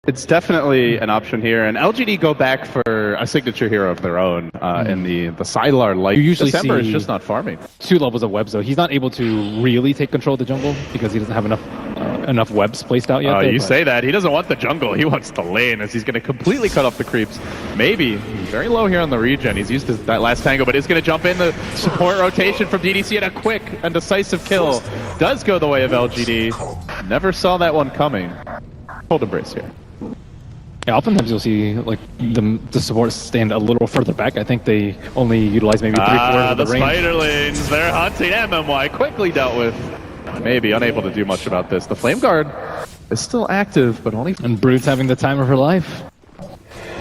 It's definitely an option here, and LGD go back for a signature hero of their own in the Sylar Light. You usually December see is just not farming. 2 levels of webs, though. He's not able to really take control of the jungle because he doesn't have enough webs placed out yet. You say that. He doesn't want the jungle. He wants the lane, as he's going to completely cut off the creeps. Maybe. He's very low here on the regen. He's used that last tango, but is going to jump in the support rotation from DDC, and a quick and decisive kill does go the way of LGD. Never saw that one coming. Hold embrace here. Yeah, oftentimes you'll see like the support stand a little further back. I think they only utilize maybe 3/4 of the range. Spider lanes, they're hunting. MMY quickly dealt with. Maybe unable to do much about this. The Flame Guard is still active, but only... And Brood's having the time of her life.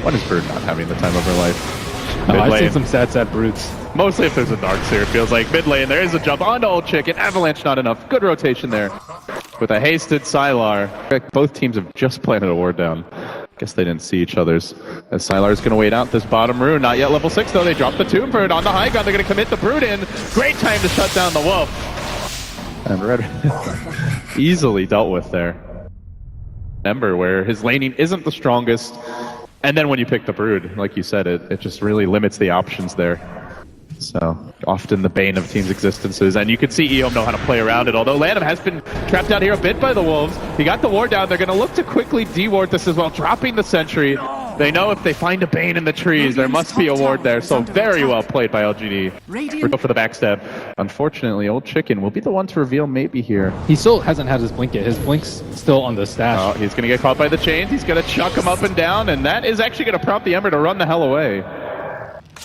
When is Brood not having the time of her life? I've seen some sad Broods. Mostly if there's a Darkseer, it feels like. Mid lane, there is a jump onto Old Chicken. Avalanche not enough. Good rotation there. With a hasted Sylar. Both teams have just planted a ward down. Guess they didn't see each other's. As Sylar's going to wait out this bottom rune. Not yet level 6 though. They dropped the Tomb Bird on the high ground. They're going to commit the Brood in. Great time to shut down the Wolf. And Red easily dealt with there. Ember, where his laning isn't the strongest. And then when you pick the Brood, like you said, it just really limits the options there. So, often the bane of teams' existences. And you can see Ehome know how to play around it, although Lanham has been trapped out here a bit by the Wolves. He got the ward down. They're going to look to quickly de-ward this as well, dropping the sentry. They know if they find a bane in the trees, there must be a ward there. So very well played by LGD. We're going for the backstab. Unfortunately, Old Chicken will be the one to reveal maybe here. He still hasn't had his blink yet. His blink's still on the stash. Oh, he's going to get caught by the chains. He's going to chuck him up and down, and that is actually going to prompt the Ember to run the hell away.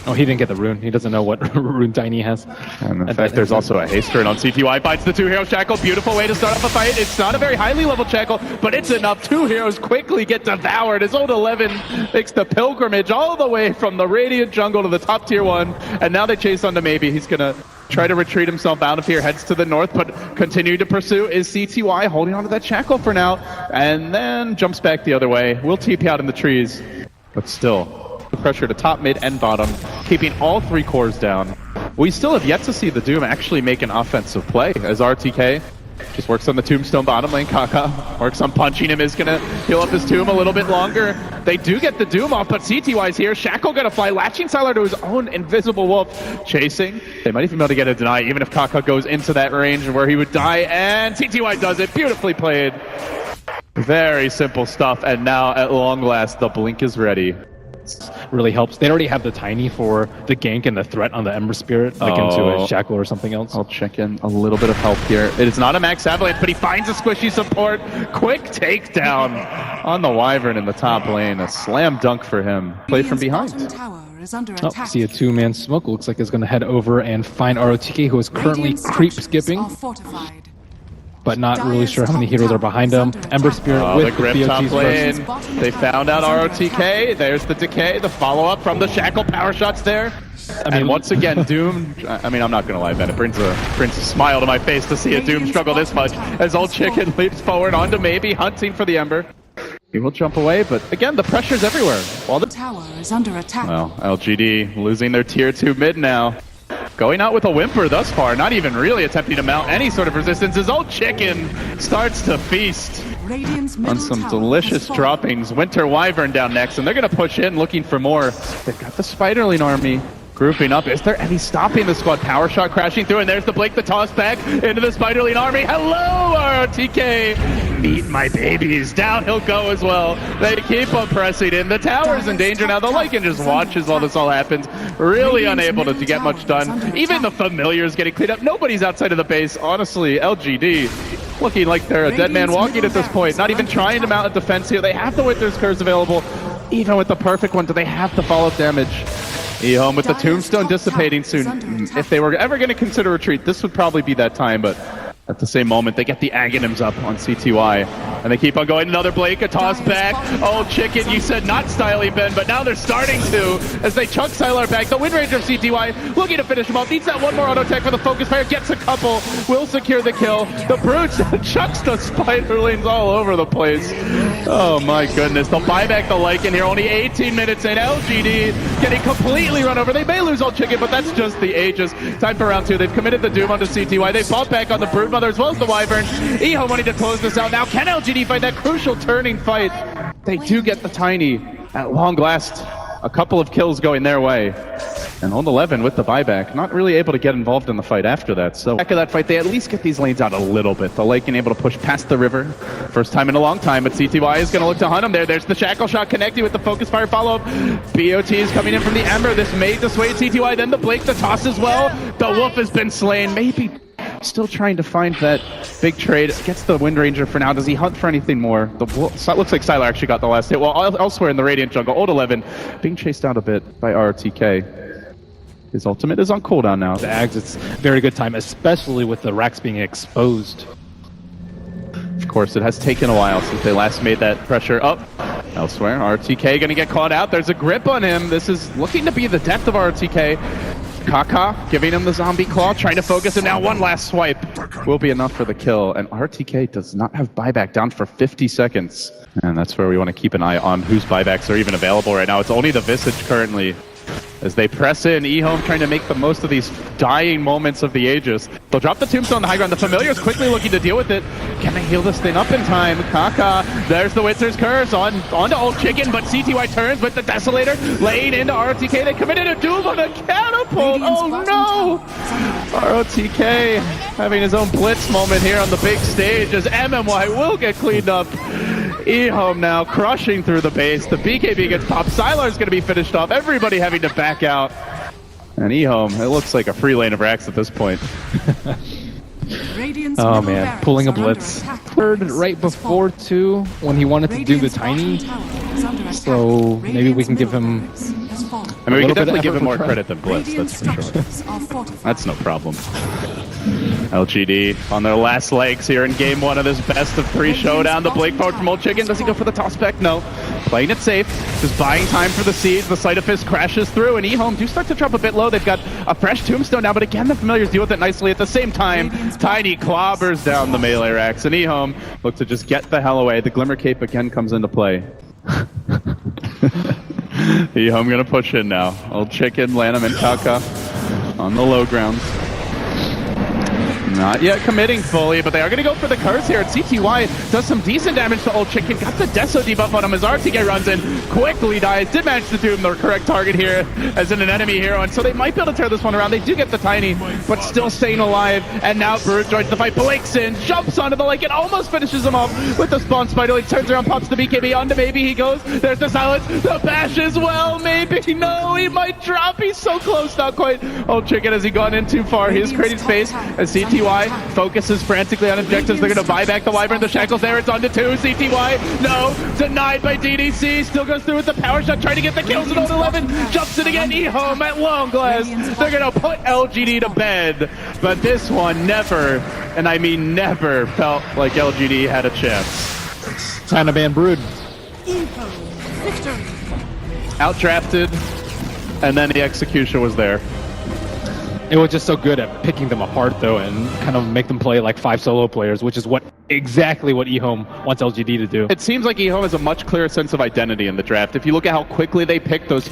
Oh, he didn't get the rune. He doesn't know what rune Tiny has. And in fact, there's also a haste turn on CTY. Bites the 2 hero shackle. Beautiful way to start off a fight. It's not a very highly level shackle, but it's enough. 2 heroes quickly get devoured. His old 11 makes the pilgrimage all the way from the Radiant jungle to the top tier 1. And now they chase onto maybe. He's going to try to retreat himself out of here. Heads to the north, but continue to pursue is CTY holding onto that shackle for now. And then jumps back the other way. Will TP out in the trees, but still. The pressure to top, mid, and bottom, keeping all 3 cores down. We still have yet to see the Doom actually make an offensive play, as RTK just works on the Tombstone bottom lane. Kaka works on punching him, is going to heal up his Tomb a little bit longer. They do get the Doom off, but CTY's here. Shackle going to fly, latching Sylar to his own invisible wolf. Chasing. They might even be able to get a deny, even if Kaka goes into that range where he would die, and CTY does it. Beautifully played. Very simple stuff, and now at long last, the blink is ready. Really helps. They already have the Tiny for the gank and the threat on the Ember Spirit, like into a shackle or something else. I'll check in a little bit of help here. It is not a max avalanche, but he finds a squishy support. Quick takedown on the Wyvern in the top lane. A slam dunk for him. Play from behind. Oh, see a 2-man smoke. Looks like it's going to head over and find ROTK, who is currently creep skipping. But not really sure how many heroes are behind him. Ember Spirit with the grip top lane. They found out ROTK. There's the decay, the follow-up from the shackle power shots there. And once again, Doom, I mean, I'm not going to lie, Ben. It brings a smile to my face to see a Doom struggle this much as Old Chicken leaps forward onto maybe, hunting for the Ember. He will jump away, but again, the pressure's everywhere. While the tower is under attack. Well, LGD losing their tier 2 mid now. Going out with a whimper thus far, not even really attempting to mount any sort of resistance. His Old Chicken starts to feast on some delicious droppings. Winter Wyvern down next, and they're going to push in looking for more. They've got the Spiderling army grouping up. Is there any stopping the squad? Power shot crashing through, and there's the Blake, the toss back into the Spiderling army. Hello, ROTK! Meet my babies. Down he'll go as well. They keep on pressing in. The tower's in danger now. The Lycan just watches while this all happens. Really unable to get much done. Even the familiars getting cleaned up. Nobody's outside of the base. Honestly, LGD looking like they're a dead man walking at this point. Not even trying to mount a defense here. They have the Winter's Curse available. Even with the perfect one, do they have the follow-up damage? Ehome with the Tombstone dissipating soon. If they were ever going to consider retreat, this would probably be that time, but at the same moment, they get the Aghanims up on CTY, and they keep on going. Another Blake, a toss back. Old Chicken, you said not styling, Ben, but now they're starting to, as they chuck Sylar back. The Wind Ranger of CTY looking to finish him off. Needs that one more auto tech for the focus fire. Gets a couple, will secure the kill. The Brutes chucks the Spiderlings all over the place. Oh my goodness, they'll buy back the Lycan here. Only 18 minutes in. LGD getting completely run over. They may lose Old Chicken, but that's just the ages. Time for round 2. They've committed the Doom onto CTY. They fought back on the Brood Mother as well as the Wyvern. Ehome wanting to close this out now. Can LGD find that crucial turning fight? They do get the Tiny at long last. A couple of kills going their way. And on 11 with the buyback, not really able to get involved in the fight after that. So back of that fight, they at least get these lanes out a little bit. The Lake able to push past the river. First time in a long time, but CTY is going to look to hunt him there. There's the shackle shot connecting with the focus fire follow-up. BOT is coming in from the Ember. This may dissuade CTY. Then the Blake, the toss as well. The Wolf has been slain. Maybe still trying to find that big trade. Gets the Wind Ranger for now. Does he hunt for anything more? The Wolf, so it looks like Sylar actually got the last hit. Well, elsewhere in the Radiant jungle, old 11 being chased out a bit by RTK. His ultimate is on cooldown now. The Ags, it's very good time, especially with the racks being exposed. Of course, it has taken a while since they last made that pressure up. Elsewhere, RTK gonna get caught out. There's a grip on him. This is looking to be the death of RTK. Kaka giving him the zombie claw, trying to focus him now. One last swipe will be enough for the kill. And RTK does not have buyback, down for 50 seconds. And that's where we want to keep an eye on whose buybacks are even available right now. It's only the Visage currently. As they press in, Ehome trying to make the most of these dying moments of the Aegis. They'll drop the Tombstone on the high ground. The Familiar's quickly looking to deal with it. Can they heal this thing up in time? Kaka, there's the Winter's Curse onto Old Chicken, but CTY turns with the Desolator, laying into ROTK. They committed a doom on a catapult. Oh no! ROTK having his own blitz moment here on the big stage as MMY will get cleaned up. Ehome now crushing through the base. The BKB gets popped. Sylar's going to be finished off. Everybody having to back out. And Ehome, it looks like a free lane of racks at this point. Oh man, pulling a blitz. Heard right before too, when he wanted to do the Tiny. So maybe we can give him... I mean, we can definitely give him more credit than blitz, that's for sure. That's no problem. LGD on their last legs here in game one of this best of three showdown. The Blake forward from Old Chicken. Does he go for the toss back? No. Playing it safe. Just buying time for the siege. The Sight of Fist crashes through, and Ehome do start to drop a bit low. They've got a fresh Tombstone now, but again, the Familiars deal with it nicely. At the same time, Tiny clobbers down the melee racks, and Ehome look to just get the hell away. The Glimmer Cape again comes into play. Ehome gonna push in now. Old Chicken, Lanham, and Kaka on the low ground. Not yet committing fully, but they are going to go for the curse here. And CTY does some decent damage to Old Chicken. Got the Deso debuff on him as RTK runs in. Quickly dies. Did manage to doom the correct target here as in an enemy hero. And so they might be able to turn this one around. They do get the Tiny, but still staying alive. And now Brute joins the fight. Blake's in, jumps onto the lake, and almost finishes him off with the Spawn Spider. He turns around, pops the BKB onto maybe. He goes. There's the silence. The bash as well. Maybe. No, he might drop. He's so close. Not quite. Old Chicken, has he gone in too far? He is creating space as CTY focuses frantically on objectives. They're going to buy back the Wyvern. The Shackles there. It's on to 2. CTY, no. Denied by DDC. Still goes through with the power shot. Trying to get the kills in Old 11. Jumps it again. Ehome at long last. They're going to put LGD to bed. But this one never, and I mean never, felt like LGD had a chance. Time to ban Brood. Outdrafted, and then the execution was there. It was just so good at picking them apart, though, and kind of make them play like 5 solo players, which is exactly what Ehome wants LGD to do. It seems like Ehome has a much clearer sense of identity in the draft. If you look at how quickly they pick those